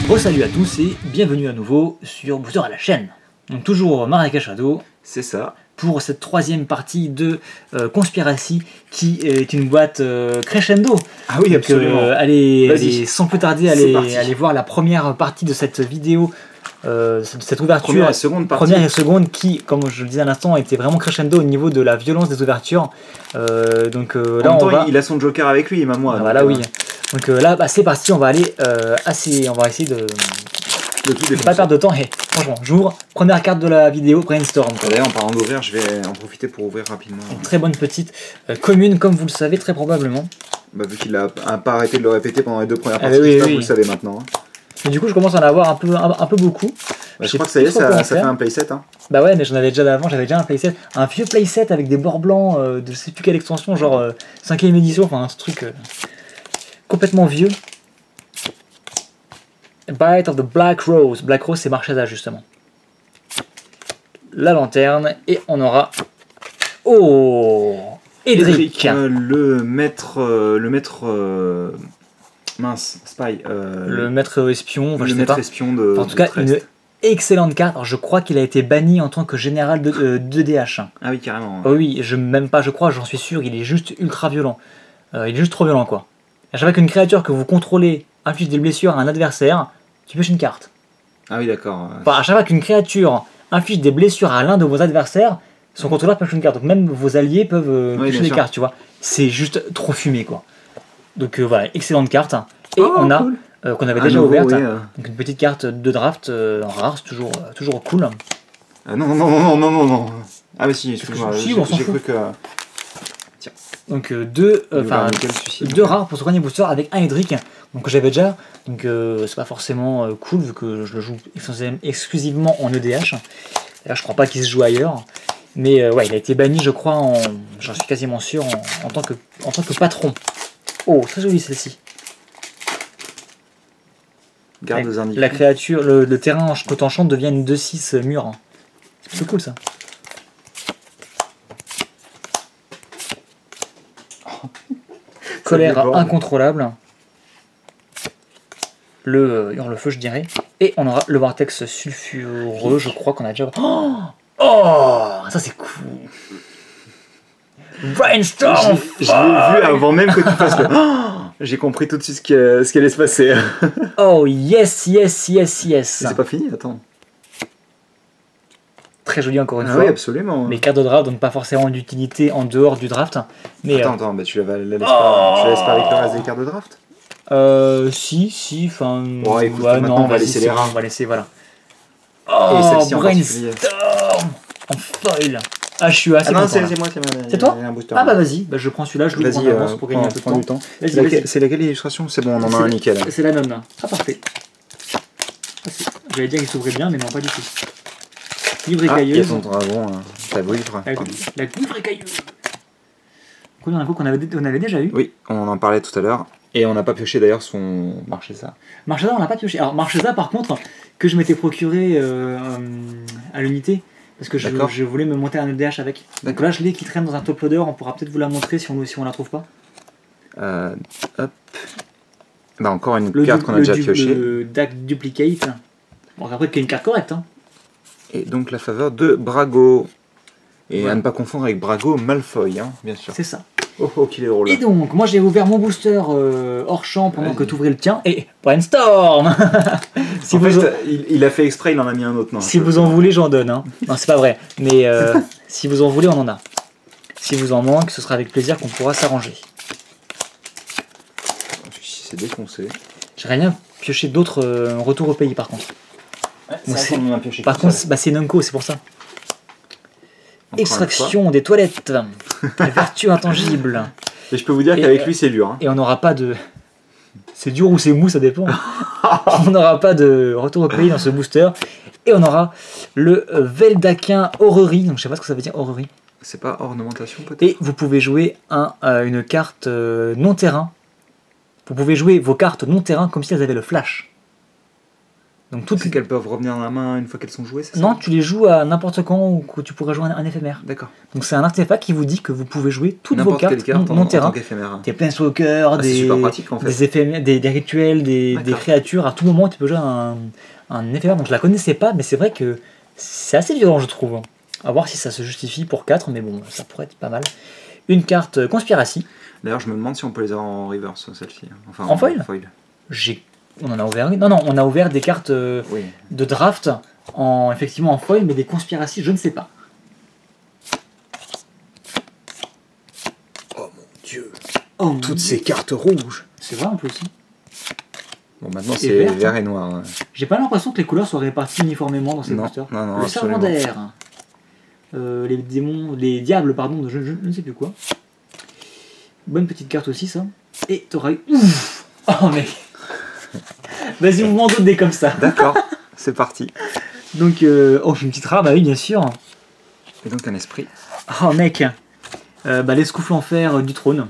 Re-salut à tous et bienvenue à nouveau sur Booster à la chaîne. Donc toujours Marrakech Shadow. C'est ça. Pour cette troisième partie de Conspiracy qui est une boîte crescendo. Ah oui, absolument. Allez, sans plus tarder, allez voir la première partie de cette vidéo, cette ouverture. Première et seconde qui, comme je le disais à l'instant, était vraiment crescendo au niveau de la violence des ouvertures. Là, il a son Joker avec lui, Mamois. Ah, voilà, oui. Donc là, c'est parti, on va aller on va essayer de pas perdre de temps. Et franchement, j'ouvre, première carte de la vidéo, Brainstorm. D'ailleurs, en parlant d'ouvrir, je vais en profiter pour ouvrir rapidement. Une très bonne petite commune, comme vous le savez très probablement. Bah, vu qu'il a pas arrêté de le répéter pendant les deux premières parties, vous le savez maintenant. Mais du coup, je commence à en avoir un peu beaucoup. Bah, je crois que ça y est, ça fait un playset. Hein. Bah ouais, mais j'en avais déjà d'avant, j'avais déjà un playset. Un vieux playset avec des bords blancs de je sais plus quelle extension, genre 5ème édition, enfin un truc complètement vieux. Bite of the Black Rose. Black Rose, c'est Marchesa justement. La lanterne, et on aura... Oh, Edric. Le maître... mince, Spy. Le maître espion, enfin, le maître espion de... En tout cas, une excellente carte. Alors, je crois qu'il a été banni en tant que général de DH. Ah oui, carrément. Oh oui, même pas, je crois, j'en suis sûr, il est juste ultra violent. Il est juste trop violent, quoi. À chaque fois qu'une créature que vous contrôlez inflige des blessures à un adversaire, tu pioches une carte. Ah oui, d'accord. Enfin, à chaque fois qu'une créature inflige des blessures à l'un de vos adversaires, son contrôleur pioche une carte. Donc même vos alliés peuvent piocher des cartes, tu vois. C'est juste trop fumé, quoi. Donc voilà, excellente carte. Et on a, qu'on avait déjà ouverte, donc une petite carte de draft en rare, c'est toujours cool. Non. Ah mais si, excuse-moi, j'ai cru que... Tiens. Donc deux rares pour ce premier booster avec un Edric, donc j'avais déjà, donc c'est pas forcément cool vu que je le joue exclusivement en EDH. D'ailleurs je crois pas qu'il se joue ailleurs, mais ouais, il a été banni, je crois, j'en suis quasiment sûr, en tant que patron. Oh, très jolie celle-ci. Garde indiqués. La créature, le terrain que t'enchantes devient une 2-6 mur. C'est cool ça. Colère incontrôlable. Le hurle-feu, je dirais. Et on aura le vortex sulfureux, je crois qu'on a déjà... Oh, ça c'est cool. Brainstorm. Je l'ai vu avant même que tu fasses le... J'ai compris tout de suite ce qui allait se passer. Oh yes. C'est pas fini, attends. Très joli encore une fois. Oui, absolument. Les cartes de draft, donc pas forcément d'utilité en dehors du draft. Mais attends, bah, tu la laisses pas avec le reste des cartes de draft? Si, enfin... Bon, écoute, maintenant on va laisser les rares. On va laisser, voilà. Oh, Brainstorm en foil. Ah, je suis assez content. C'est moi, c'est toi? Ah bah vas-y, je prends celui-là, je l'ouvre en avance pour gagner un peu de temps. C'est laquelle illustration? C'est bon, on en a un nickel. C'est la même là. Ah parfait. J'allais dire qu'il s'ouvrait bien, mais non, pas du tout. Livre écailleuse. Il y a ton dragon, ta vouivre. La vouivre écailleuse. Un coup qu'on avait déjà eu. Oui, on en parlait tout à l'heure. Et on n'a pas pioché d'ailleurs son Marchesa. Marchesa, on n'a pas pioché. Alors Marchesa, par contre, que je m'étais procuré à l'unité, parce que je voulais me monter un EDH avec. Donc là, je l'ai qui traîne dans un top loader. On pourra peut-être vous la montrer si on la trouve pas. Hop. Bah, encore une carte qu'on a déjà pioché. Le Deck Duplicate. Bon, après, qu'il y a une carte correcte. Hein. Et donc la faveur de Brago. Et à ne pas confondre avec Brago Malfoy, hein, bien sûr. C'est ça. Oh, qu'il est drôle. Et donc, moi j'ai ouvert mon booster hors champ pendant que tu ouvrais le tien. Et Brainstorm. Il a fait exprès, il en a mis un autre. Non, si vous en voulez, j'en donne. Hein. Non, c'est pas vrai. Mais si vous en voulez, on en a. Si vous en manque, ce sera avec plaisir qu'on pourra s'arranger. C'est défoncé. J'ai rien pioché d'autres retour au pays par contre. Ouais, par contre, c'est Nunko, c'est pour ça. Encore extraction des toilettes. Vertu intangible. Et je peux vous dire qu'avec lui, c'est dur. Hein. Et on n'aura pas de... C'est dur ou c'est mou, ça dépend. On n'aura pas de retour au pays dans ce booster. Et on aura le Veldaquin Orrery. Donc je sais pas ce que ça veut dire, Orrery. C'est pas ornementation peut-être? Et vous pouvez jouer une carte non-terrain. Vous pouvez jouer vos cartes non-terrain comme si elles avaient le flash. Donc toutes C'est qu'elles peuvent revenir dans la main une fois qu'elles sont jouées, c'est ça? Non, tu les joues à n'importe quand ou que tu pourrais jouer un éphémère. D'accord. Donc c'est un artefact qui vous dit que vous pouvez jouer toutes vos N'importe quelle cartes carte non en terrain. tant qu'éphémère. Des planeswalkers, Ah, c'est super pratique en fait. des éphémères, des rituels, des D'accord. créatures. À tout moment, tu peux jouer un éphémère. Donc je la connaissais pas, mais c'est vrai que c'est assez violent, je trouve. À voir si ça se justifie pour 4, mais bon, ça pourrait être pas mal. Une carte Conspiracy. D'ailleurs, je me demande si on peut les avoir en reverse, celle-ci. Enfin, En foil On en a ouvert une. Non, on a ouvert des cartes Oui. de draft, effectivement en foil, mais des Conspiracy, je ne sais pas. Oh mon dieu. Oh, Toutes ces cartes rouges. C'est vrai en plus. Bon, maintenant Et c'est verte, vert et noir. Ouais. J'ai pas l'impression que les couleurs soient réparties uniformément dans ces Non, boosters. non, Le absolument. servant d'air, les démons, les diables, pardon, de je ne sais plus quoi. Bonne petite carte aussi, ça. Et t'auras eu. Ouf. Oh mec. Vas-y, on m'en donne des comme ça. D'accord, c'est parti. Donc, oh, une petite rare, bah oui, bien sûr. Et donc un esprit. Oh mec. L'escoufle en fer du trône.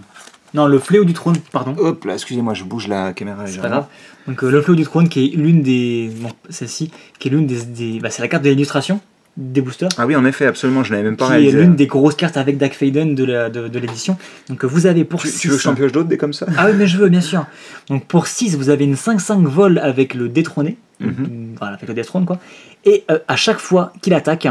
Non, le fléau du trône, pardon. Hop là, excusez-moi, je bouge la caméra C'est légèrement. pas grave. Donc le fléau du trône qui est l'une des... Bon, celle-ci, qui est l'une des c'est la carte de l'illustration des boosters. Ah oui, en effet, absolument, je n'avais même pas Qui est réalisé. l'une des grosses cartes avec Dark Faden de l'édition. Donc vous avez pour Tu 6... veux que je t'en pioche d'autres des comme ça? Ah oui, mais je veux, bien sûr. Donc pour 6, vous avez une 5-5 vol avec le détrôné. Voilà, avec le détrône, quoi. Et à chaque fois qu'il attaque,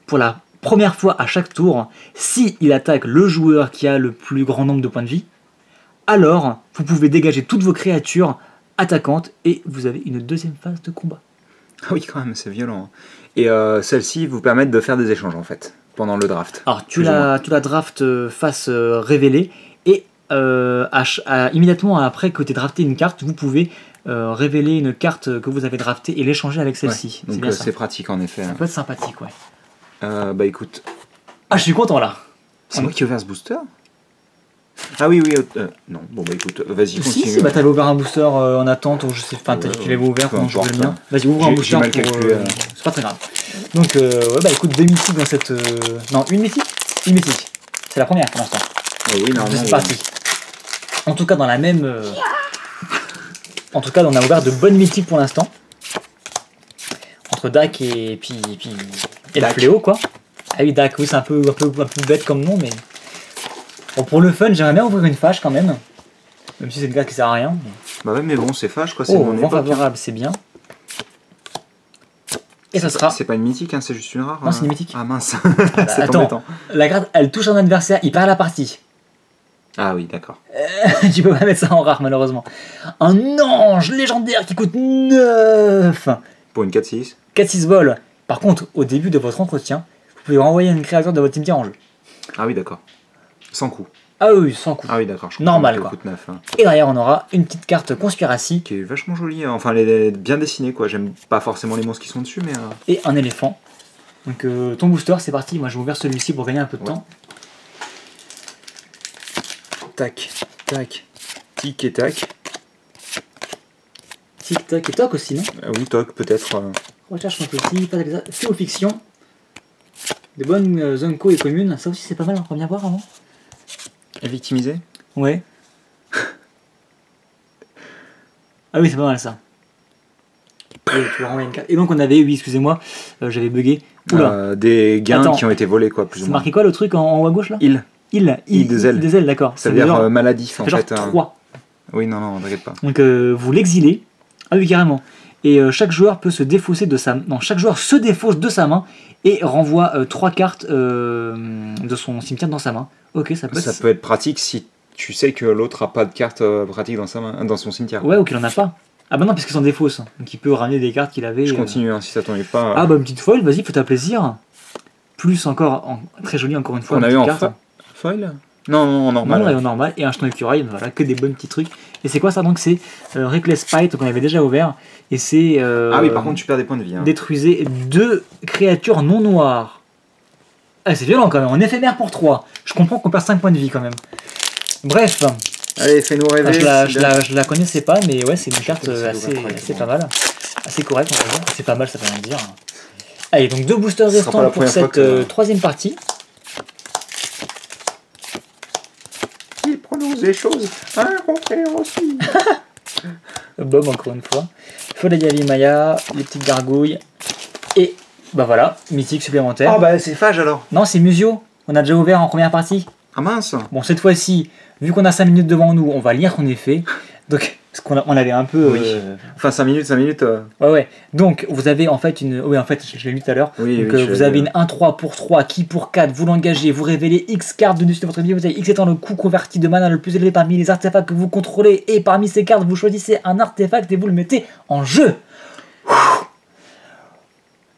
pour la première fois à chaque tour, si il attaque le joueur qui a le plus grand nombre de points de vie, alors vous pouvez dégager toutes vos créatures attaquantes et vous avez une deuxième phase de combat. Ah oui, quand même, c'est violent. Et celles-ci vous permettent de faire des échanges en fait, pendant le draft. Alors tu Plus ou moins. la draft face révélée et immédiatement après que tu aies drafté une carte, vous pouvez révéler une carte que vous avez draftée et l'échanger avec celle-ci. Ouais, donc bien ça. c'est pratique en effet. Ça peut être sympathique, ouais. Bah écoute, Ah, je suis content là. c'est moi qui ai ouvert ce booster? Ah oui, non, bon bah écoute, vas-y, continue. Si, bah t'avais ouvert un booster en attente, ou je sais pas, peut-être que tu l'avais ouvert peu pendant que je jouais le importe, mien. Vas-y, ouvre un J'ai booster mal pour... calculé, c'est pas très grave. Donc, ouais, bah écoute, 2 mythiques dans cette... Non, une mythique. Une mythique. C'est la première pour l'instant. Oui, normalement. C'est parti. En tout cas, dans la même... En tout cas, on a ouvert de bonnes mythiques pour l'instant. Entre Dak et la Fléau, quoi. Ah oui, Dak, oui, c'est un peu bête comme nom, mais... Bon, pour le fun, j'aimerais bien ouvrir une fâche quand même. Même si c'est une carte qui sert à rien. Bah ouais, mais bon, c'est fâche quoi, c'est Oh, mon vent époque. favorable, c'est bien. Et ça sera... C'est pas une mythique, hein, c'est juste une rare. Non, c'est une mythique. Ah mince, bah, c'est attends. embêtant. La carte, elle touche un adversaire, il perd la partie. Ah oui, d'accord. Tu peux pas mettre ça en rare, malheureusement. Un ange légendaire qui coûte 9. Pour une 4-6. 4-6 vols. Par contre, au début de votre entretien, vous pouvez renvoyer une créature de votre cimetière en jeu. Ah oui, d'accord. Sans coup. Ah oui, sans coup. Ah oui, d'accord. Normal, quoi. Coûte 9, hein. Et derrière, on aura une petite carte Conspiracy Qui est vachement jolie, hein. Enfin, elle est bien dessinée, quoi. J'aime pas forcément les monstres qui sont dessus, mais. et un éléphant. Donc ton booster, c'est parti. Moi, je vais ouvrir celui-ci pour gagner un peu de temps. Tac, tac, tic et tac. Tic tac et toc aussi, non? Ou toc, peut-être. Recherche fantasy, fiction. Des bonnes Zonko et communes. Ça aussi, c'est pas mal, on va bien voir avant. Et victimisé. Ouais. Ah oui, c'est pas mal ça. Oui, tu vas renvoyer une carte. Et donc on avait, oui, excusez-moi, j'avais bugué. Oula. Des gains Attends. qui ont été volés, quoi, plus ou C'est moins. marqué quoi le truc en haut à gauche là? Il. Des ailes. Des ailes, d'accord. Ça veut dire maladif, ça en fait genre fait. 3. Oui, non, t'inquiète pas. Donc vous l'exilez. Ah oui, carrément. Et chaque joueur peut se défausser de sa... Non, chaque joueur se défausse de sa main et renvoie 3 cartes de son cimetière dans sa main. Ok, ça peut être pratique si tu sais que l'autre a pas de carte pratique dans sa main, dans son cimetière. Ouais, ou qu'il en a pas. Ah bah non, parce qu'il s'en défausse. Donc il peut ramener des cartes qu'il avait. Je continue, hein, si ça t'ennuie pas. Ah bah une petite foil, vas-y, fais-toi plaisir. Plus encore, très joli encore une fois. On a eu en foil? Non, en normal. Non, en normal. Et un jeton écureuil, voilà, que des bons petits trucs. Et c'est quoi ça donc? C'est Reckless Spite, qu'on avait déjà ouvert. Et c'est... Ah oui, par contre, tu perds des points de vie. Hein. Détruisez 2 créatures non noires. Ah, c'est violent quand même, en éphémère pour 3. Je comprends qu'on perd 5 points de vie quand même. Bref. Allez, fais-nous rêver. Je la connaissais pas, mais ouais, c'est une carte assez pas mal. Assez correcte, on va dire. C'est pas mal, ça peut rien dire. Allez, donc 2 boosters restants pour cette troisième partie. Il prononce des choses incompréhensibles. Bob, encore une fois. Feu de Yalimaya, les petites gargouilles. Et bah voilà, mythique supplémentaire. Oh bah c'est Phage alors. Non, c'est Musio. On a déjà ouvert en première partie. Ah mince. Bon, cette fois-ci, vu qu'on a 5 minutes devant nous, on va lire son effet. Donc, parce qu'on on avait un peu. Oui. Enfin 5 minutes. Ouais. Donc, vous avez en fait une. Oui, en fait, je l'ai lu tout à l'heure. Oui, donc, oui, vous avez une 1-3 pour 3 qui pour 4. Vous l'engagez, vous révélez X cartes de dessus de votre vie. Vous avez X étant le coût converti de mana le plus élevé parmi les artefacts que vous contrôlez. Et parmi ces cartes, vous choisissez un artefact et vous le mettez en jeu.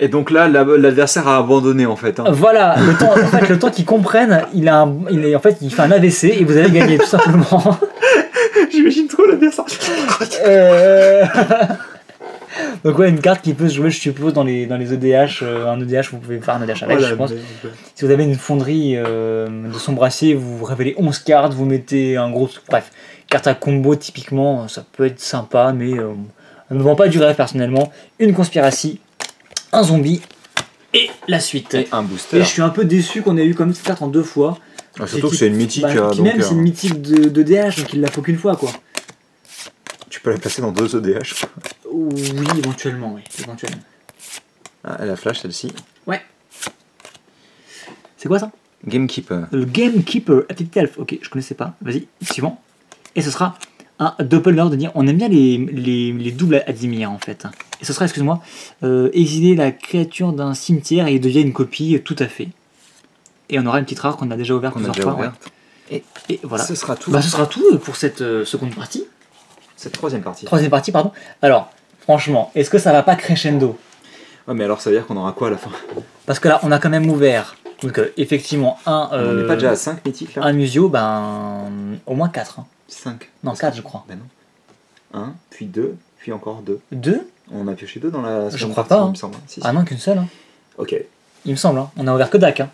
Et donc là, l'adversaire a abandonné en fait. Hein. Voilà, le temps qu'il comprenne, en fait, il fait un AVC et vous allez gagner tout simplement. J'imagine trop l'adversaire. Donc ouais, une carte qui peut se jouer, je suppose, dans les EDH. Un EDH, vous pouvez faire un EDH avec, je pense. Si vous avez une fonderie de son brassier, vous révélez 11 cartes, vous mettez un gros... Bref, carte à combo, typiquement, ça peut être sympa, mais ça ne vend pas du rêve, personnellement. Une conspiratie, un zombie, et la suite. Et un booster. Et je suis un peu déçu qu'on ait eu comme cette carte en 2 fois. Ah, surtout que c'est une mythique. Puis même c'est une mythique de DH, donc il la faut qu'une fois, quoi. Tu peux la placer dans 2 EDH. Oui, éventuellement, oui. Éventuellement. Ah, elle a flash celle-ci. Ouais. C'est quoi ça? Gamekeeper. Le Gamekeeper, Activity Elf. Ok, je connaissais pas. Vas-y, suivant. Et ce sera un doppler de dire. On aime bien les doubles Adimir en fait. Et ce sera, excuse-moi, exiler la créature d'un cimetière et il devient une copie, tout à fait. Et on aura une petite rare qu'on a déjà ouverte plusieurs fois. Ouais. Et voilà. Ce sera tout. Bah, ce sera tout pour cette seconde partie. Cette troisième partie. Troisième partie, pardon. Alors, franchement, est-ce que ça va pas crescendo? Ouais, mais alors ça veut dire qu'on aura quoi à la fin? Parce que là, on a quand même ouvert. Donc, effectivement, un. On n'est pas déjà à 5 mythiques là? Un Musio, ben. Au moins 4. Hein. 5. Non, 4, je crois. Ben non. 1, puis 2, puis encore 2. 2? On a pioché 2 dans la Je crois partie, pas. Hein. Il me semble. Si, ah non, qu'une seule. Hein. Ok. Il me semble. Hein. On a ouvert que DAC. Hein.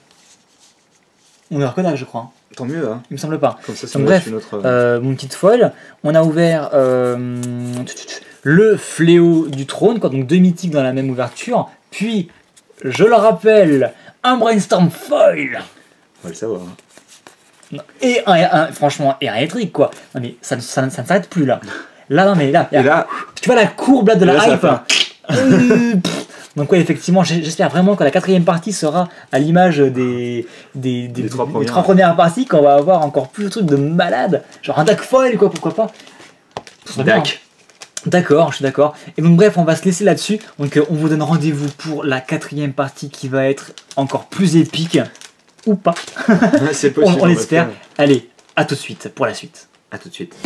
On a ouvert que DAC, je crois. Tant mieux, hein. Il me semble pas. Comme ça, donc, bref, mon petite folle. On a ouvert le fléau du trône, quoi, donc 2 mythiques dans la même ouverture. Puis, je le rappelle, un brainstorm foil. On va le savoir. Hein. Et franchement, et un électrique, quoi. Non, mais ça ne s'arrête plus là. Là, non, mais là. Et là, tu vois la courbe là de la là, hype. Donc ouais, effectivement, j'espère vraiment que la 4ème partie sera à l'image des 3 premières parties, qu'on va avoir encore plus de trucs de malade, genre un deck foil, quoi, pourquoi pas. DAC. D'accord, je suis d'accord. Et donc bref, on va se laisser là-dessus. Donc on vous donne rendez-vous pour la 4ème partie qui va être encore plus épique, ou pas. C'est possible. on l'espère. Allez, à tout de suite pour la suite. À tout de suite.